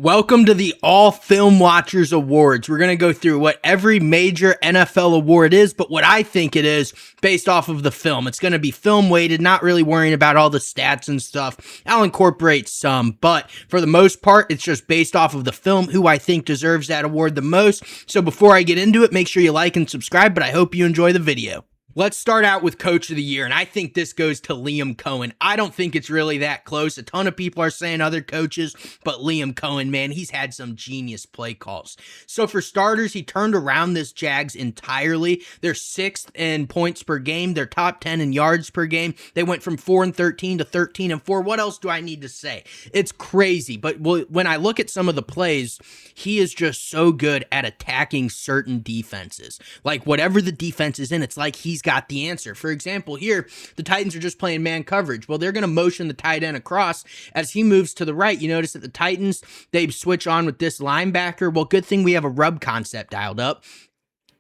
Welcome to the All Film Watchers Awards. We're going to go through what every major NFL award is, but what I think it is based off of the film. It's going to be film weighted, not really worrying about all the stats and stuff. I'll incorporate some, but for the most part, it's just based off of the film, who I think deserves that award the most. So before I get into it, make sure you like and subscribe, but I hope you enjoy the video. Let's start out with Coach of the Year, and I think this goes to Liam Cohen. I don't think it's really that close. A ton of people are saying other coaches, but Liam Cohen, man, he's had some genius play calls. So for starters, he turned around this Jags entirely. They're 6th in points per game. They're top 10 in yards per game. They went from 4-13 to 13-4. What else do I need to say? It's crazy, but when I look at some of the plays, he is just so good at attacking certain defenses. Like whatever the defense is in, it's like he's got the answer. For example, here, the Titans are just playing man coverage. Well, they're going to motion the tight end across. As he moves to the right, you notice that the Titans, they switch on with this linebacker. Well, good thing we have a rub concept dialed up.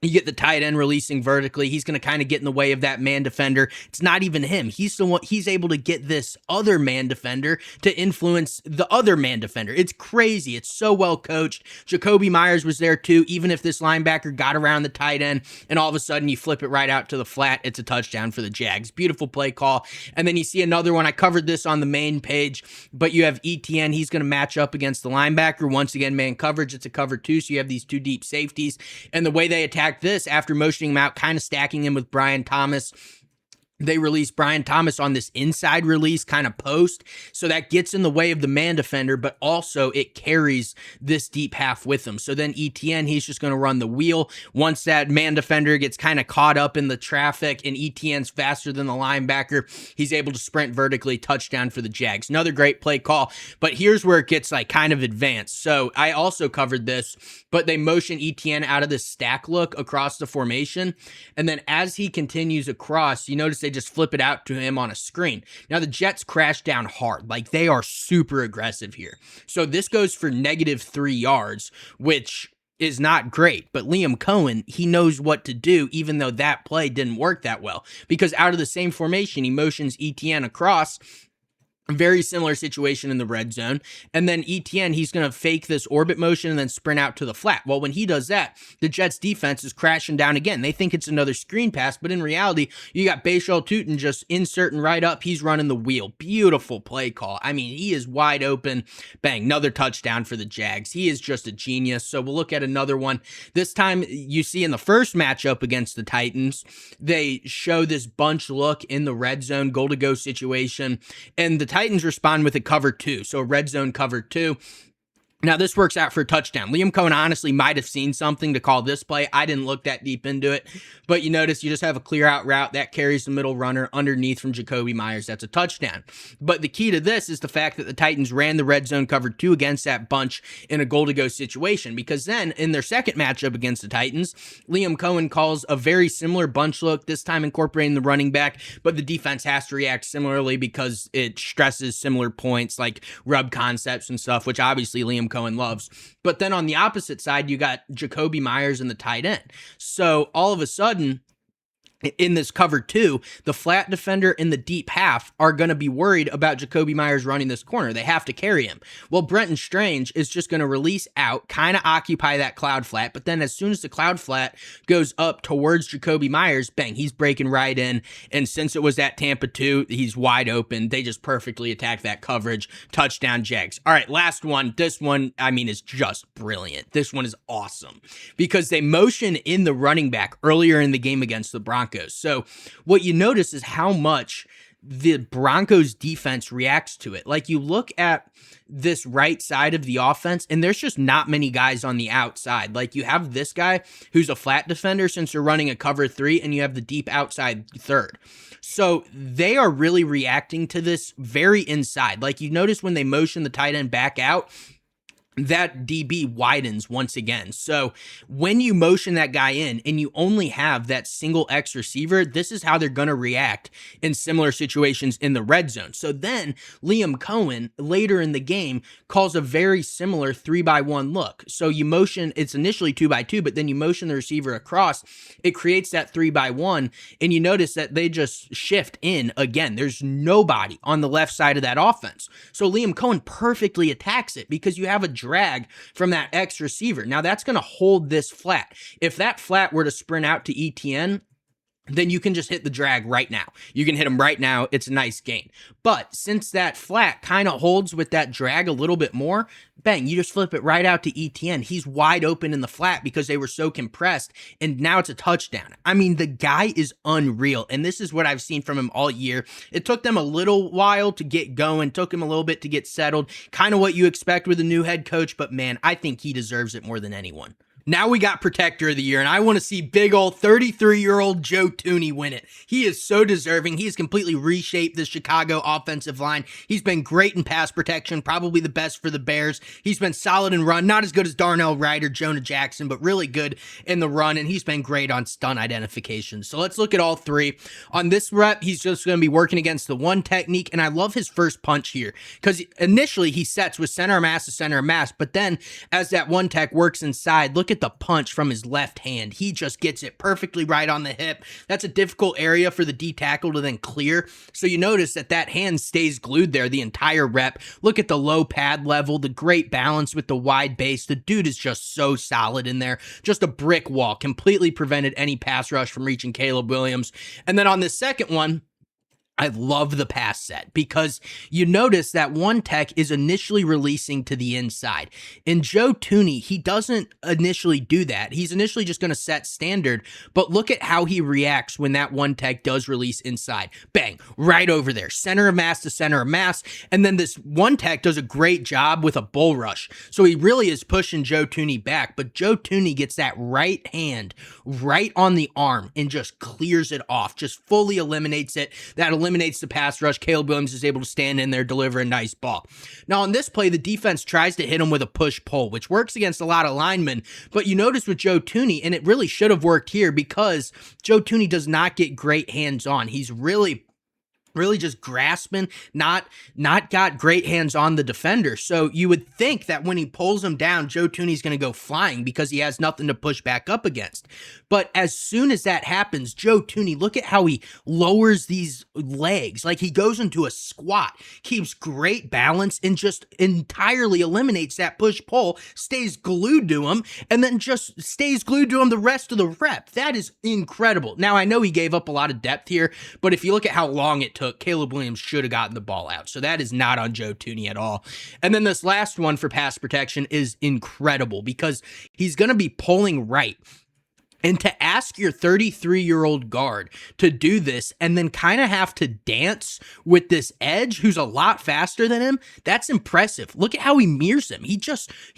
You get the tight end releasing vertically. He's going to kind of get in the way of that man defender. It's not even him. He's the one. He's able to get this other man defender to influence the other man defender. It's crazy. It's so well coached. Jacoby Myers was there too. Even if this linebacker got around the tight end and all of a sudden you flip it right out to the flat, it's a touchdown for the Jags. Beautiful play call. And then you see another one. I covered this on the main page, but you have ETN. He's going to match up against the linebacker. Once again, man coverage. It's a cover 2. So you have these 2 deep safeties, and the way they attack this after motioning him out, kind of stacking him with Brian Thomas. They release Brian Thomas on this inside release kind of post. So that gets in the way of the man defender, but also it carries this deep half with him. So then ETN, he's just going to run the wheel. Once that man defender gets kind of caught up in the traffic and ETN's faster than the linebacker, he's able to sprint vertically, touchdown for the Jags. Another great play call, but here's where it gets like kind of advanced. So I also covered this, but they motion ETN out of this stack look across the formation. And then as he continues across, you notice they just flip it out to him on a screen. Now the Jets crash down hard. Like they are super aggressive here. So this goes for -3 yards, which is not great. But Liam Cohen, he knows what to do, even though that play didn't work that well. Because out of the same formation, he motions ETN across. Very similar situation in the red zone. And then ETN, he's going to fake this orbit motion and then sprint out to the flat. Well, when he does that, the Jets defense is crashing down again. They think it's another screen pass, but in reality, you got Bashal Tutin just inserting right up. He's running the wheel. Beautiful play call. I mean, he is wide open. Bang, another touchdown for the Jags. He is just a genius. So we'll look at another one. This time, you see in the first matchup against the Titans, they show this bunch look in the red zone, goal-to-go situation, and the Titans respond with a cover 2, so a red zone cover 2. Now, this works out for a touchdown. Liam Cohen honestly might have seen something to call this play. I didn't look that deep into it, but you notice you just have a clear out route that carries the middle runner underneath from Jacoby Myers. That's a touchdown. But the key to this is the fact that the Titans ran the red zone cover 2 against that bunch in a goal-to-go situation, because then in their second matchup against the Titans, Liam Cohen calls a very similar bunch look, this time incorporating the running back, but the defense has to react similarly because it stresses similar points like rub concepts and stuff, which obviously Liam Cohen loves. But then on the opposite side, you got Jacoby Myers and the tight end. So all of a sudden, in this cover 2, the flat defender in the deep half are going to be worried about Jacoby Myers running this corner. They have to carry him. Well, Brenton Strange is just going to release out, kind of occupy that cloud flat, but then as soon as the cloud flat goes up towards Jacoby Myers, bang, he's breaking right in, and since it was at Tampa 2, he's wide open. They just perfectly attack that coverage. Touchdown, Jags. All right, last one. This one, I mean, is just brilliant. This one is awesome because they motion in the running back earlier in the game against the Broncos. So what you notice is how much the Broncos defense reacts to it. Like you look at this right side of the offense and there's just not many guys on the outside. Like you have this guy who's a flat defender since they're running a cover 3, and you have the deep outside third. So they are really reacting to this very inside. Like you notice when they motion the tight end back out, that DB widens once again. So when you motion that guy in and you only have that single X receiver, this is how they're going to react in similar situations in the red zone. So then Liam Cohen later in the game calls a very similar 3-by-1 look. So you motion, it's initially 2-by-2, but then you motion the receiver across. It creates that 3-by-1, and you notice that they just shift in again. There's nobody on the left side of that offense. So Liam Cohen perfectly attacks it because you have a drag from that X receiver. Now that's going to hold this flat. If that flat were to sprint out to ETN, then you can just hit the drag right now. You can hit him right now. It's a nice gain. But since that flat kind of holds with that drag a little bit more, bang, you just flip it right out to ETN. He's wide open in the flat because they were so compressed, and now it's a touchdown. I mean, the guy is unreal, and this is what I've seen from him all year. It took them a little while to get going, took him a little bit to get settled, kind of what you expect with a new head coach, but man, I think he deserves it more than anyone. Now we got Protector of the Year, and I want to see big old 33-year-old Joe Thuney win it. He is so deserving. He has completely reshaped the Chicago offensive line. He's been great in pass protection, probably the best for the Bears. He's been solid in run, not as good as Darnell Wright or Jonah Jackson, but really good in the run, and he's been great on stunt identification. So let's look at all three. On this rep, he's just going to be working against the one technique, and I love his first punch here, because initially he sets with center of mass to center of mass, but then as that one tech works inside, look at the punch from his left hand. He just gets it perfectly right on the hip. That's a difficult area for the D tackle to then clear. So you notice that that hand stays glued there the entire rep. Look at the low pad level, the great balance with the wide base. The dude is just so solid in there. Just a brick wall. Completely prevented any pass rush from reaching Caleb Williams. And then on the second one, I love the pass set because you notice that one tech is initially releasing to the inside. In Joe Thuney, he doesn't initially do that. He's initially just going to set standard, but look at how he reacts when that one tech does release inside. Bang, right over there, center of mass to center of mass. And then this one tech does a great job with a bull rush. So he really is pushing Joe Thuney back, but Joe Thuney gets that right hand right on the arm and just clears it off, just fully eliminates it. That eliminates the pass rush. Caleb Williams is able to stand in there, deliver a nice ball. Now on this play, the defense tries to hit him with a push-pull, which works against a lot of linemen, but you notice with Joe Thuney, and it really should have worked here because Joe Thuney does not get great hands-on. He's really just grasping, not got great hands on the defender. So you would think that when he pulls him down, Joe Thuney's going to go flying because he has nothing to push back up against. But as soon as that happens, Joe Thuney, look at how he lowers these legs. Like he goes into a squat, keeps great balance, and just entirely eliminates that push-pull, stays glued to him, and then just stays glued to him the rest of the rep. That is incredible. Now, I know he gave up a lot of depth here, but if you look at how long it took, Caleb Williams should have gotten the ball out. So that is not on Joe Thuney at all. And then this last one for pass protection is incredible because he's going to be pulling right. And to ask your 33-year-old guard to do this and then kind of have to dance with this edge who's a lot faster than him, that's impressive. Look at how he mirrors him. He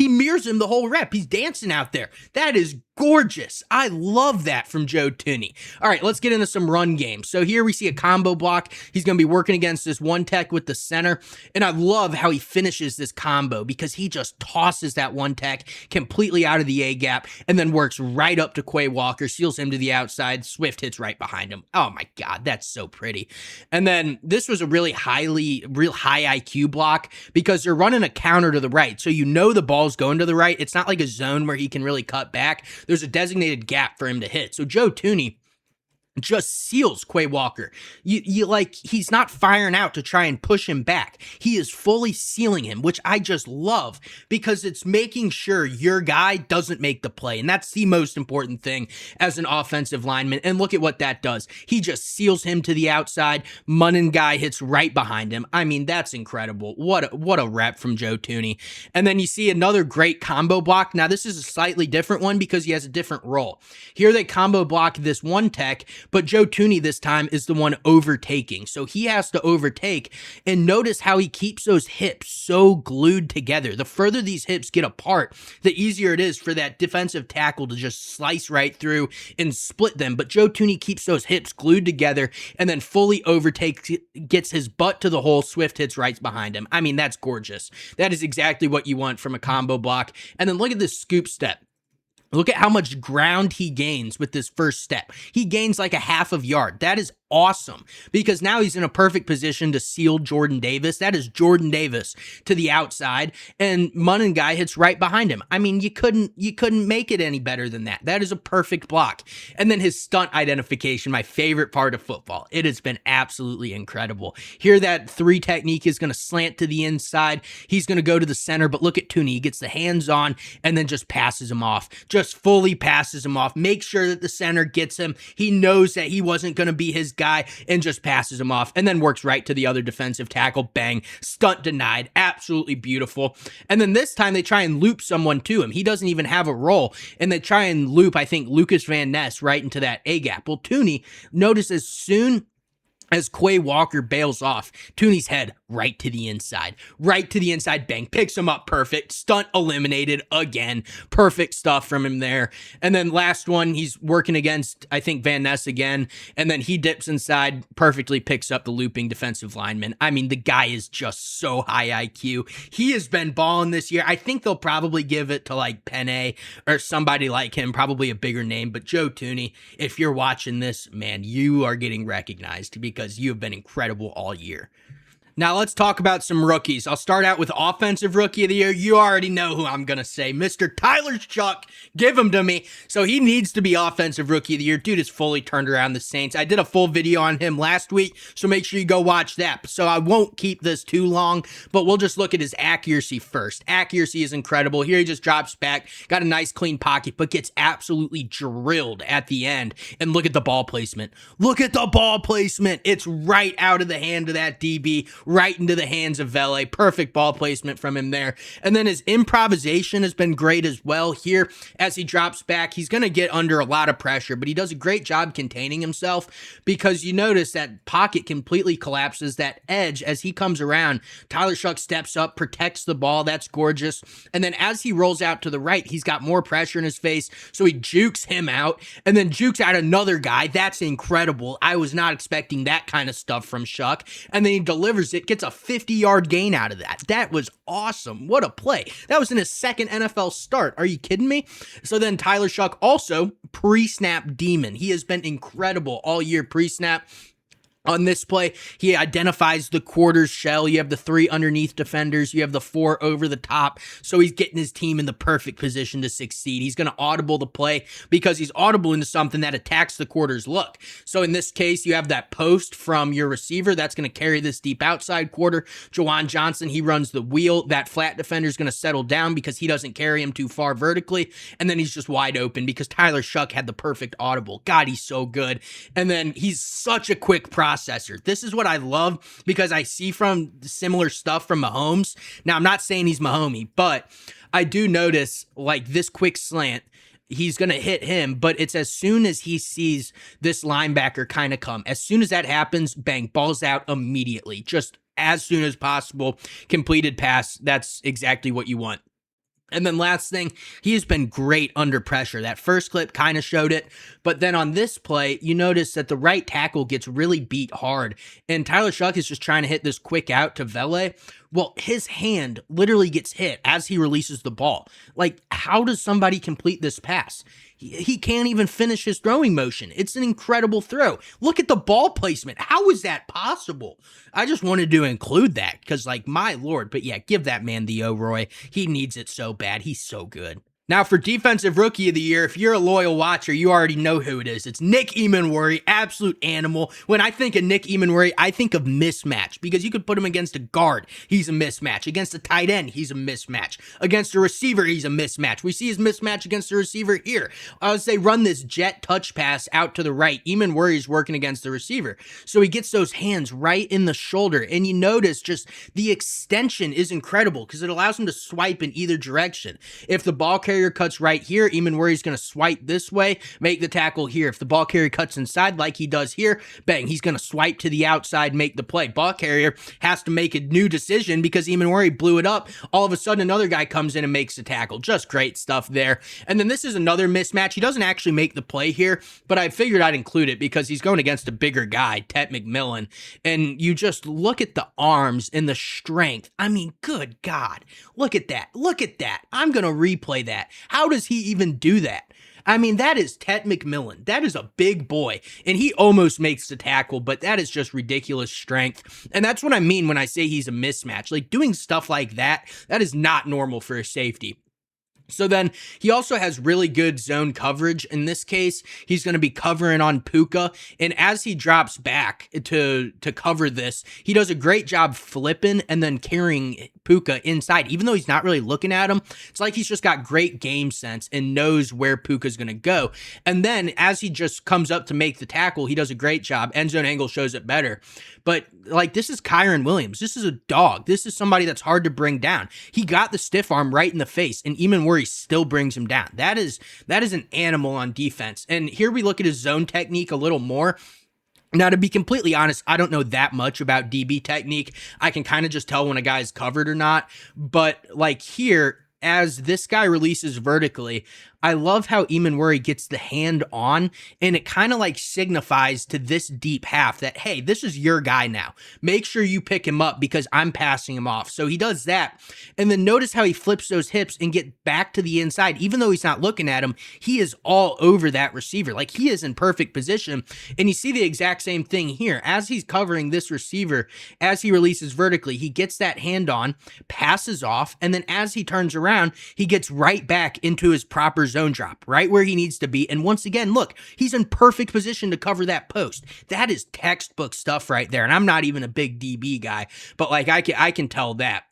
mirrors him the whole rep. He's dancing out there. That is gorgeous. I love that from Joe Thuney. All right, let's get into some run games. So here we see a combo block. He's going to be working against this one tech with the center. And I love how he finishes this combo because he just tosses that one tech completely out of the A gap and then works right up to Quay Walker, seals him to the outside. Swift hits right behind him. Oh my God, that's so pretty. And then this was a real high IQ block because they're running a counter to the right. So you know the ball's going to the right. It's not like a zone where he can really cut back. There's a designated gap for him to hit. So Joe Thuney just seals Quay Walker. He's not firing out to try and push him back. He is fully sealing him, which I just love because it's making sure your guy doesn't make the play. And that's the most important thing as an offensive lineman. And look at what that does. He just seals him to the outside. Munnin guy hits right behind him. I mean, that's incredible. What a rep from Joe Thuney. And then you see another great combo block. Now, this is a slightly different one because he has a different role. Here they combo block this one tech, but Joe Thuney this time is the one overtaking. So he has to overtake, and notice how he keeps those hips so glued together. The further these hips get apart, the easier it is for that defensive tackle to just slice right through and split them. But Joe Thuney keeps those hips glued together and then fully overtakes, gets his butt to the hole. Swift hits right behind him. I mean, that's gorgeous. That is exactly what you want from a combo block. And then look at this scoop step. Look at how much ground he gains with this first step. He gains like a half of yard. That is awesome because now he's in a perfect position to seal Jordan Davis. That is Jordan Davis to the outside, and Munnin guy hits right behind him. I mean, you couldn't make it any better than that. That is a perfect block. And then his stunt identification, my favorite part of football. It has been absolutely incredible. Here, that 3 technique is going to slant to the inside. He's going to go to the center, but look at Tooney. He gets the hands on and then just passes him off. Just fully passes him off. Make sure that the center gets him. He knows that he wasn't going to be his guy and just passes him off and then works right to the other defensive tackle. Bang. Stunt denied. Absolutely beautiful. And then this time they try and loop someone to him. He doesn't even have a roll. And they try and loop, I think, Lucas Van Ness right into that A-gap. Well, Tooney, notice as soon as Quay Walker bails off, Tooney's head right to the inside. Bang, picks him up perfect. Stunt eliminated again. Perfect stuff from him there. And then last one, he's working against, I think, Van Ness again. And then he dips inside, perfectly picks up the looping defensive lineman. I mean, the guy is just so high IQ. He has been balling this year. I think they'll probably give it to like Penne or somebody like him, probably a bigger name. But Joe Tooney, if you're watching this, man, you are getting recognized because you have been incredible all year. Now let's talk about some rookies. I'll start out with Offensive Rookie of the Year. You already know who I'm going to say. Mr. Tyler Shuck. Give him to me. So he needs to be Offensive Rookie of the Year. Dude has fully turned around the Saints. I did a full video on him last week, so make sure you go watch that. So I won't keep this too long, but we'll just look at his accuracy first. Accuracy is incredible. Here he just drops back, got a nice clean pocket, but gets absolutely drilled at the end. And look at the ball placement. Look at the ball placement. It's right out of the hand of that DB, right into the hands of Vele. Perfect ball placement from him there. And then his improvisation has been great as well. Here, as he drops back, he's going to get under a lot of pressure, but he does a great job containing himself because you notice that pocket completely collapses. That edge, as he comes around, Tyler Shuck steps up, protects the ball. That's gorgeous. And then as he rolls out to the right, he's got more pressure in his face, so he jukes him out and then jukes out another guy. That's incredible. I was not expecting that kind of stuff from Shuck. And then he delivers it, gets a 50-yard gain out of that. That was awesome. What a play. That was in his second NFL start. Are you kidding me? So then Tyler Shuck also pre-snap demon. He has been incredible all year pre-snap. On this play, he identifies the quarters shell. You have the 3 underneath defenders. You have the 4 over the top. So he's getting his team in the perfect position to succeed. He's going to audible the play because he's audible into something that attacks the quarters look. So in this case, you have that post from your receiver. That's going to carry this deep outside quarter. Jawan Johnson, he runs the wheel. That flat defender is going to settle down because he doesn't carry him too far vertically. And then he's just wide open because Tyler Shuck had the perfect audible. God, he's so good. And then he's such a quick processor. This is what I love because I see from similar stuff from Mahomes. Now, I'm not saying he's Mahomey, but I do notice like this quick slant, he's going to hit him, but it's as soon as he sees this linebacker kind of come. As soon as that happens, bang, ball's out immediately. Just as soon as possible, completed pass. That's exactly what you want. And then last thing, he has been great under pressure. That first clip kind of showed it, but then on this play, you notice that the right tackle gets really beat hard, and Tyler Shuck is just trying to hit this quick out to Vele. Well, his hand literally gets hit as he releases the ball. Like, how does somebody complete this pass? He can't even finish his throwing motion. It's an incredible throw. Look at the ball placement. How is that possible? I just wanted to include that because, like, my Lord. But yeah, give that man the O-Roy. He needs it so bad. He's so good. Now, for Defensive Rookie of the Year, if you're a loyal watcher, you already know who it is. It's Nick Emanwari, absolute animal. When I think of Nick Emanwari, I think of mismatch because you could put him against a guard. He's a mismatch. Against a tight end, he's a mismatch. Against a receiver, he's a mismatch. We see his mismatch against the receiver here. I would say run this jet touch pass out to the right. Emanwari is working against the receiver. So he gets those hands right in the shoulder. And you notice just the extension is incredible because it allows him to swipe in either direction. If the ball carrier cuts right here, Emanwari is going to swipe this way, make the tackle here. If the ball carrier cuts inside like he does here, bang, he's going to swipe to the outside, make the play. Ball carrier has to make a new decision because Emanwari blew it up. All of a sudden, another guy comes in and makes the tackle. Just great stuff there. And then this is another mismatch. He doesn't actually make the play here, but I figured I'd include it because he's going against a bigger guy, Tet McMillan. And you just look at the arms and the strength. I mean, good God. Look at that. Look at that. I'm going to replay that. How does he even do that? I mean, that is Ted McMillan. That is a big boy, and he almost makes the tackle, but that is just ridiculous strength. And that's what I mean when I say he's a mismatch. Like, doing stuff like that, that is not normal for a safety. So then he also has really good zone coverage. In this case, he's going to be covering on Puka. And as he drops back to cover this, he does a great job flipping and then carrying Puka inside. Even though he's not really looking at him, it's like he's just got great game sense and knows where Puka's going to go. And then as he just comes up to make the tackle, he does a great job. End zone angle shows it better. But like, this is Kyren Williams. This is a dog. This is somebody that's hard to bring down. He got the stiff arm right in the face, and Eamon Worry still brings him down. That is an animal on defense. And here we look at his zone technique a little more. Now, to be completely honest, I don't know that much about DB technique. I can kind of just tell when a guy's covered or not. But like here, as this guy releases vertically, I love how Eamon Worry gets the hand on, and it kind of like signifies to this deep half that, hey, this is your guy now. Make sure you pick him up because I'm passing him off. So he does that. And then notice how he flips those hips and get back to the inside. Even though he's not looking at him, he is all over that receiver. Like, he is in perfect position. And you see the exact same thing here. As he's covering this receiver, as he releases vertically, he gets that hand on, passes off, and then as he turns around, he gets right back into his proper zone drop, right where he needs to be. And once again, look, he's in perfect position to cover that post. That is textbook stuff right there. And I'm not even a big DB guy, but like, I can tell that.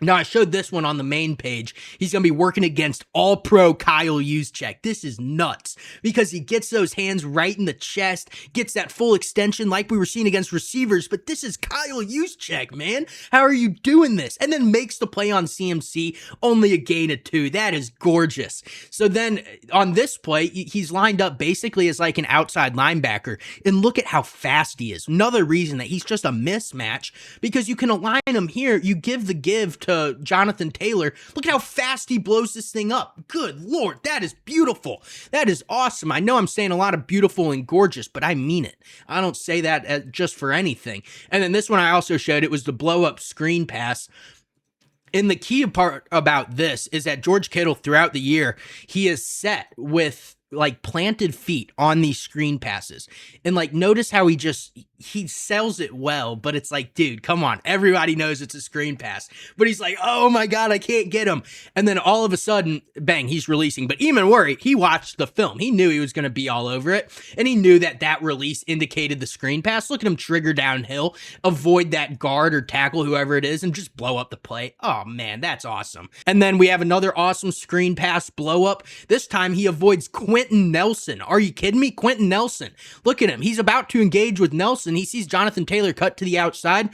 Now, I showed this one on the main page. He's going to be working against all-pro Kyle Juszczyk. This is nuts because he gets those hands right in the chest, gets that full extension like we were seeing against receivers, but this is Kyle Juszczyk, man. How are you doing this? And then makes the play on CMC, only a gain of 2. That is gorgeous. So then on this play, he's lined up basically as like an outside linebacker, and look at how fast he is. Another reason that he's just a mismatch, because you can align him here. You give the give to Jonathan Taylor. Look at how fast he blows this thing up. Good Lord, that is beautiful. That is awesome. I know I'm saying a lot of beautiful and gorgeous, but I mean it. I don't say that just for anything. And then this one I also showed, it was the blow up screen pass. And the key part about this is that George Kittle throughout the year, he is set with like planted feet on these screen passes. And like, notice how he sells it well, but it's like, dude, come on. Everybody knows it's a screen pass, but he's like, oh my God, I can't get him. And then all of a sudden, bang, he's releasing. But Eamon Worry, he watched the film. He knew he was going to be all over it. And he knew that that release indicated the screen pass. Look at him trigger downhill, avoid that guard or tackle, whoever it is, and just blow up the play. Oh man, that's awesome. And then we have another awesome screen pass blow up. This time he avoids Quentin Nelson. Are you kidding me? Quentin Nelson. Look at him. He's about to engage with Nelson. He sees Jonathan Taylor cut to the outside.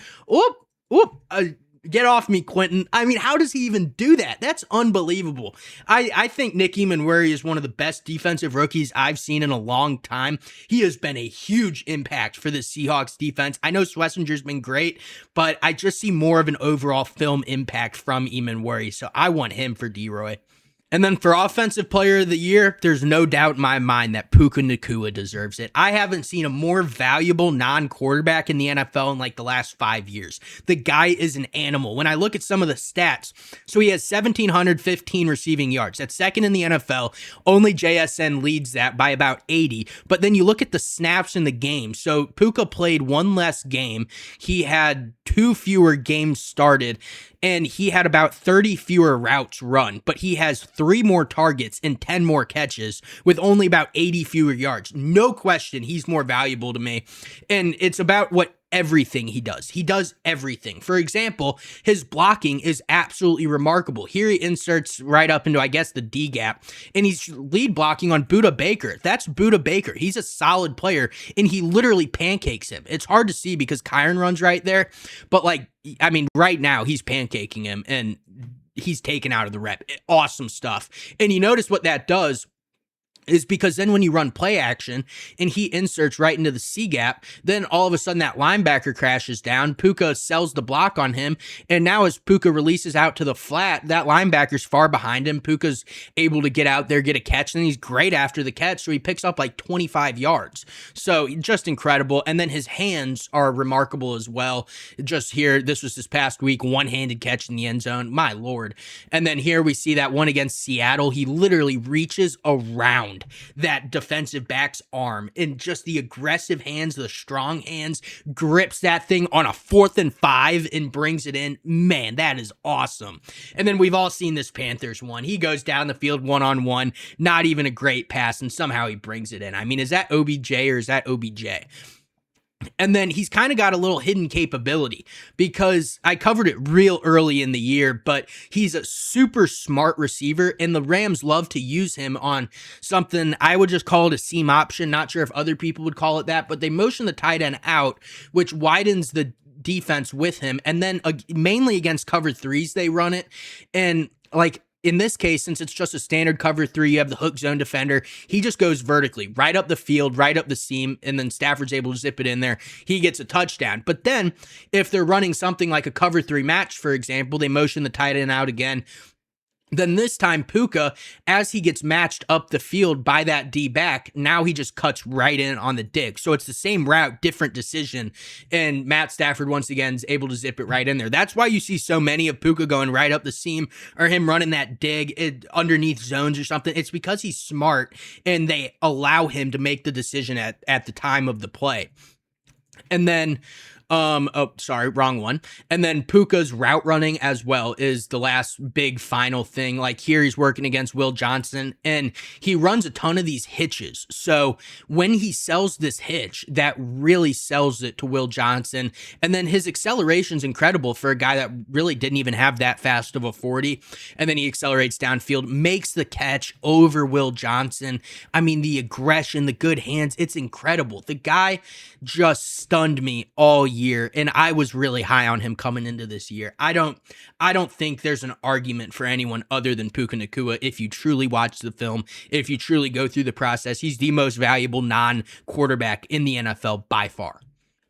Get off me, Quentin. I mean, how does he even do that? That's unbelievable. I think Nick Eamon Worry is one of the best defensive rookies I've seen in a long time. He has been a huge impact for the Seahawks defense. I know Schlesinger's been great, but I just see more of an overall film impact from Eamon Worry, so I want him for D-Roy. And then for Offensive Player of the Year, there's no doubt in my mind that Puka Nacua deserves it. I haven't seen a more valuable non-quarterback in the NFL in like the last 5 years. The guy is an animal. When I look at some of the stats, so he has 1,715 receiving yards. That's second in the NFL. Only JSN leads that by about 80. But then you look at the snaps in the game. So Puka played one less game. He had 2 fewer games started, and he had about 30 fewer routes run, but he has 3 more targets and 10 more catches with only about 80 fewer yards. No question, he's more valuable to me. And it's about what everything he does. He does everything. For example, his blocking is absolutely remarkable. Here he inserts right up into, I guess, the D gap, and he's lead blocking on Budda Baker. That's Budda Baker. He's a solid player, and he literally pancakes him. It's hard to see because Kyren runs right there, but like, I mean, right now he's pancaking him, and he's taken out of the rep. Awesome stuff. And you notice what that does is because then when you run play action and he inserts right into the C gap, then all of a sudden that linebacker crashes down. Puka sells the block on him. And now as Puka releases out to the flat, that linebacker's far behind him. Puka's able to get out there, get a catch, and he's great after the catch. So he picks up like 25 yards. So just incredible. And then his hands are remarkable as well. Just here, this was this past week, one-handed catch in the end zone. My Lord. And then here we see that one against Seattle. He literally reaches around around that defensive back's arm, and just the aggressive hands, the strong hands, grips that thing on a 4th and 5 and brings it in. Man, that is awesome. And then we've all seen this Panthers one. He goes down the field one-on-one, not even a great pass, and somehow he brings it in. I mean, is that OBJ or is that OBJ? And then he's kind of got a little hidden capability, because I covered it real early in the year, but he's a super smart receiver, and the Rams love to use him on something I would just call it a seam option. Not sure if other people would call it that, but they motion the tight end out, which widens the defense with him. And then mainly against cover 3s, they run it. And like, in this case, since it's just a standard cover 3, you have the hook zone defender. He just goes vertically, right up the field, right up the seam, and then Stafford's able to zip it in there. He gets a touchdown. But then, if they're running something like a cover 3 match, for example, they motion the tight end out again. Then this time, Puka, as he gets matched up the field by that D-back, now he just cuts right in on the dig. So it's the same route, different decision, and Matt Stafford once again is able to zip it right in there. That's why you see so many of Puka going right up the seam, or him running that dig underneath zones or something. It's because he's smart, and they allow him to make the decision at the time of the play. And then wrong one. And then Puka's route running as well is the last big final thing. Like here, he's working against Will Johnson, and he runs a ton of these hitches. So when he sells this hitch, that really sells it to Will Johnson. And then his acceleration's incredible for a guy that really didn't even have that fast of a 40. And then he accelerates downfield, makes the catch over Will Johnson. I mean, the aggression, the good hands, it's incredible. The guy just stunned me all year, and I was really high on him coming into this year. I don't think there's an argument for anyone other than Puka Nacua. If you truly watch the film, if you truly go through the process, he's the most valuable non-quarterback in the NFL by far.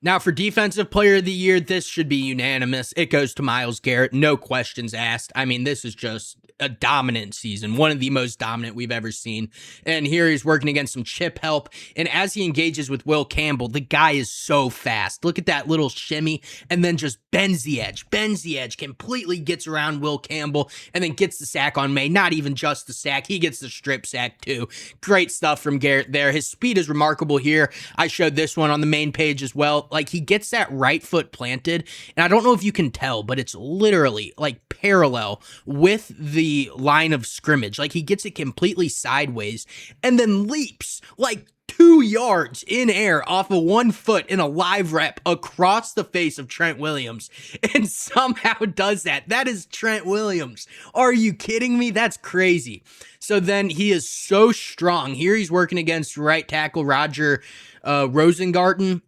Now, for Defensive Player of the Year, this should be unanimous. It goes to Myles Garrett, no questions asked. I mean, this is just a dominant season, one of the most dominant we've ever seen. And here he's working against some chip help, and as he engages with Will Campbell, the guy is so fast. Look at that little shimmy, and then just bends the edge, completely gets around Will Campbell, and then gets the sack on May. Not even just the sack, he gets the strip sack too. Great stuff from Garrett there. His speed is remarkable here. I showed this one on the main page as well. Like, he gets that right foot planted, and I don't know if you can tell, but it's literally like parallel with the line of scrimmage. Like, he gets it completely sideways and then leaps like 2 yards in air off of 1 foot in a live rep across the face of Trent Williams, and somehow does that. That is Trent Williams. Are you kidding me? That's crazy. So then he is so strong. Here he's working against right tackle Roger Rosengarten.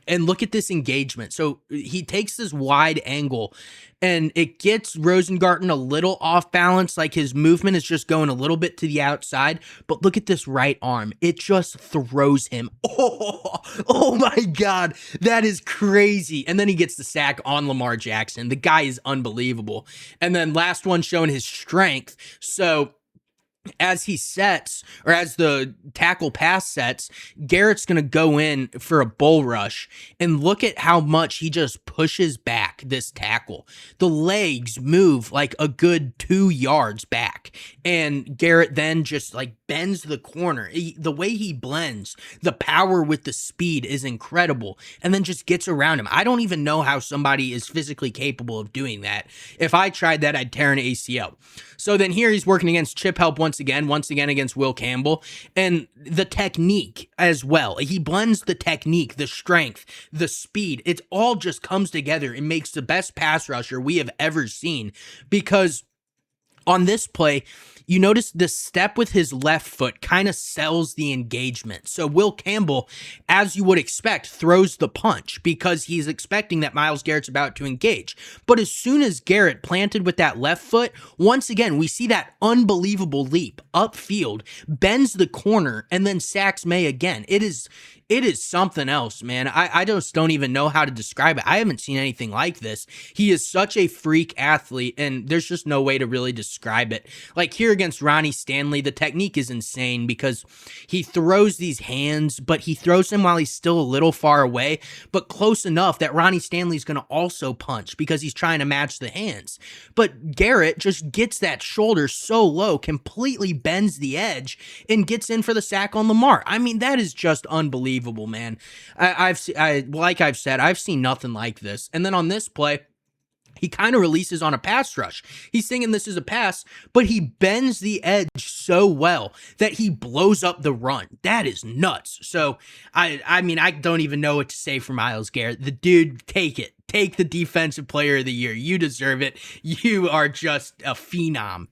And look at this engagement. So he takes this wide angle, and it gets Rosengarten a little off balance. Like, his movement is just going a little bit to the outside. But look at this right arm. It just throws him. Oh my God. That is crazy. And then he gets the sack on Lamar Jackson. The guy is unbelievable. And then last one showing his strength. So as he sets, or as the tackle pass sets, Garrett's going to go in for a bull rush, and look at how much he just pushes back this tackle. The legs move like a good 2 yards back, and Garrett then just like bends the corner. The way he blends the power with the speed is incredible, and then just gets around him. I don't even know how somebody is physically capable of doing that. If I tried that, I'd tear an ACL. So then here he's working against chip help once again against Will Campbell, and the technique as well. He blends the technique, the strength, the speed. It all just comes together and makes the best pass rusher we have ever seen, because on this play, you notice the step with his left foot kind of sells the engagement. So Will Campbell, as you would expect, throws the punch because he's expecting that Myles Garrett's about to engage. But as soon as Garrett planted with that left foot, once again, we see that unbelievable leap upfield, bends the corner, and then sacks May again. It is something else, man. I just don't even know how to describe it. I haven't seen anything like this. He is such a freak athlete, and there's just no way to really describe describe it. Like here against Ronnie Stanley, the technique is insane because he throws these hands, but he throws them while he's still a little far away, but close enough that Ronnie Stanley's going to also punch because he's trying to match the hands. But Garrett just gets that shoulder so low, completely bends the edge, and gets in for the sack on Lamar. I mean, that is just unbelievable, man. Like I've said, I've seen nothing like this. And then on this play, he kind of releases on a pass rush. He's thinking this is a pass, but he bends the edge so well that he blows up the run. That is nuts. So, I mean, I don't even know what to say for Myles Garrett. The dude, take it. Take the Defensive Player of the Year. You deserve it. You are just a phenom.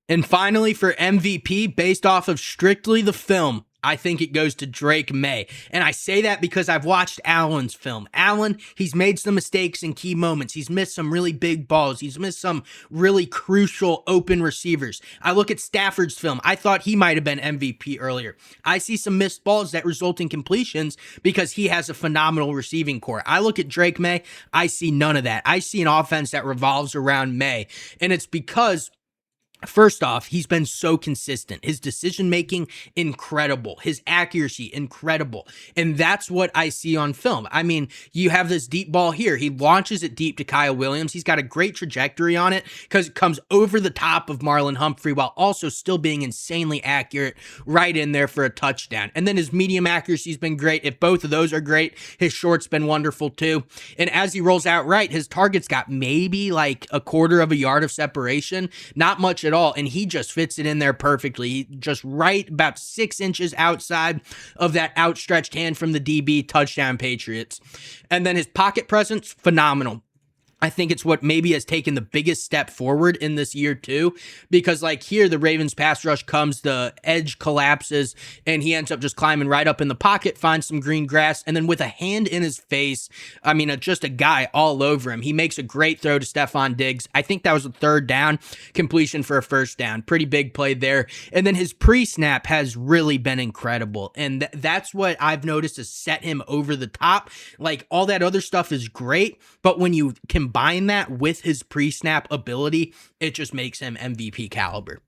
And finally, for MVP, based off of strictly the film, I think it goes to Drake May. And I say that because I've watched Allen's film. Allen, he's made some mistakes in key moments. He's missed some really big balls. He's missed some really crucial open receivers. I look at Stafford's film. I thought he might have been MVP earlier. I see some missed balls that result in completions because he has a phenomenal receiving core. I look at Drake May. I see none of that. I see an offense that revolves around May. And it's because first off, he's been so consistent. His decision-making, incredible. His accuracy, incredible. And that's what I see on film. I mean, you have this deep ball here. He launches it deep to Kyle Williams. He's got a great trajectory on it because it comes over the top of Marlon Humphrey while also still being insanely accurate right in there for a touchdown. And then his medium accuracy's been great. If both of those are great, his short's been wonderful too. And as he rolls out right, his target's got maybe like a quarter of a yard of separation. Not much at all, and he just fits it in there perfectly. Just right about 6 inches outside of that outstretched hand from the DB. Touchdown, Patriots. And then his pocket presence, phenomenal. I think it's what maybe has taken the biggest step forward in this year too, because like here, the Ravens pass rush comes, the edge collapses, and he ends up just climbing right up in the pocket, finds some green grass, and then with a hand in his face, I mean, just a guy all over him. He makes a great throw to Stephon Diggs. I think that was a third down completion for a first down. Pretty big play there. And then his pre-snap has really been incredible. And that's what I've noticed has set him over the top. Like all that other stuff is great, but when you combine that with his pre-snap ability, it just makes him MVP caliber.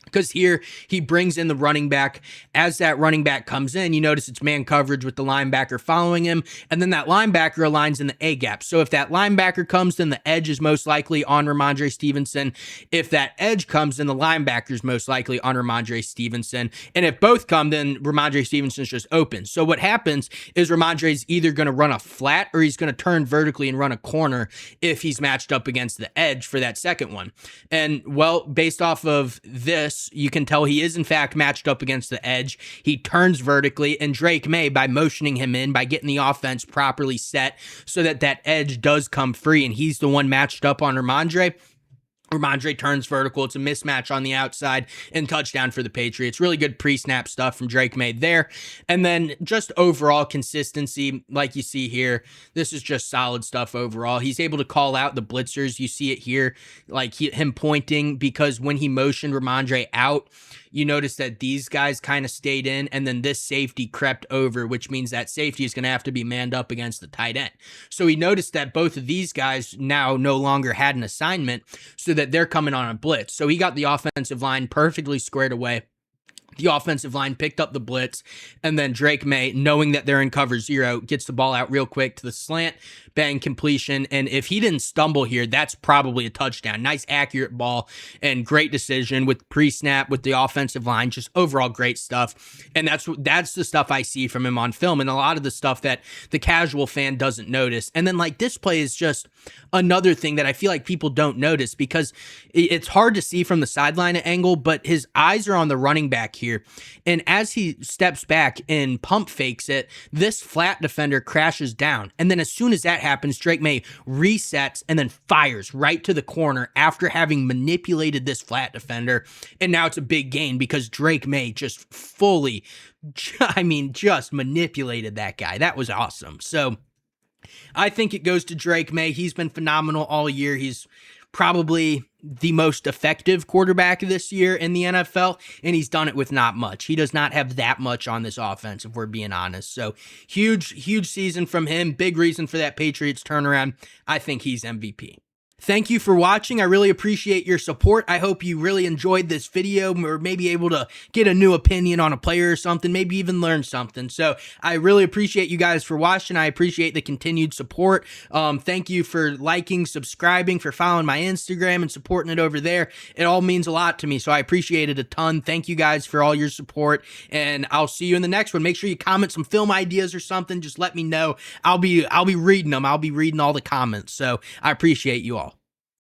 Because here, he brings in the running back. As that running back comes in, you notice it's man coverage with the linebacker following him, and then that linebacker aligns in the A-gap. So if that linebacker comes, then the edge is most likely on Ramondre Stevenson. If that edge comes, then the linebacker is most likely on Ramondre Stevenson. And if both come, then Ramondre Stevenson's just open. So what happens is Ramondre's either going to run a flat or he's going to turn vertically and run a corner if he's matched up against the edge for that second one. And, well, based off of this, you can tell he is in fact matched up against the edge. He turns vertically, and Drake May, by motioning him in, by getting the offense properly set so that that edge does come free and he's the one matched up on Ramondre, turns vertical. It's a mismatch on the outside and touchdown for the Patriots. Really good pre-snap stuff from Drake May there. And then just overall consistency, like you see here, this is just solid stuff overall. He's able to call out the blitzers. You see it here, like him pointing, because when he motioned Ramondre out, you notice that these guys kind of stayed in, and then this safety crept over, which means that safety is going to have to be manned up against the tight end. So he noticed that both of these guys now no longer had an assignment, so that they're coming on a blitz. So he got the offensive line perfectly squared away. The offensive line picked up the blitz, and then Drake May, knowing that they're in cover zero, gets the ball out real quick to the slant, bang, completion. And if he didn't stumble here, that's probably a touchdown. Nice, accurate ball and great decision with pre-snap, with the offensive line, just overall great stuff. And that's the stuff I see from him on film, and a lot of the stuff that the casual fan doesn't notice. And then like this play is just another thing that I feel like people don't notice because it's hard to see from the sideline angle, but his eyes are on the running back here. And as he steps back and pump fakes it, this flat defender crashes down. And then as soon as that happens, Drake May resets and then fires right to the corner after having manipulated this flat defender. And now it's a big gain because Drake May just fully, just manipulated that guy. That was awesome. So I think it goes to Drake May. He's been phenomenal all year. He's probably the most effective quarterback this year in the NFL, and he's done it with not much. He does not have that much on this offense, if we're being honest. So huge season from him. Big reason for that Patriots turnaround. I think he's MVP. Thank you for watching. I really appreciate your support. I hope you really enjoyed this video, or maybe able to get a new opinion on a player or something, maybe even learn something. So I really appreciate you guys for watching. I appreciate the continued support. Thank you for liking, subscribing, for following my Instagram and supporting it over there. It all means a lot to me, so I appreciate it a ton. Thank you guys for all your support, and I'll see you in the next one. Make sure you comment some film ideas or something. Just let me know. I'll be reading them. I'll be reading all the comments. So I appreciate you all.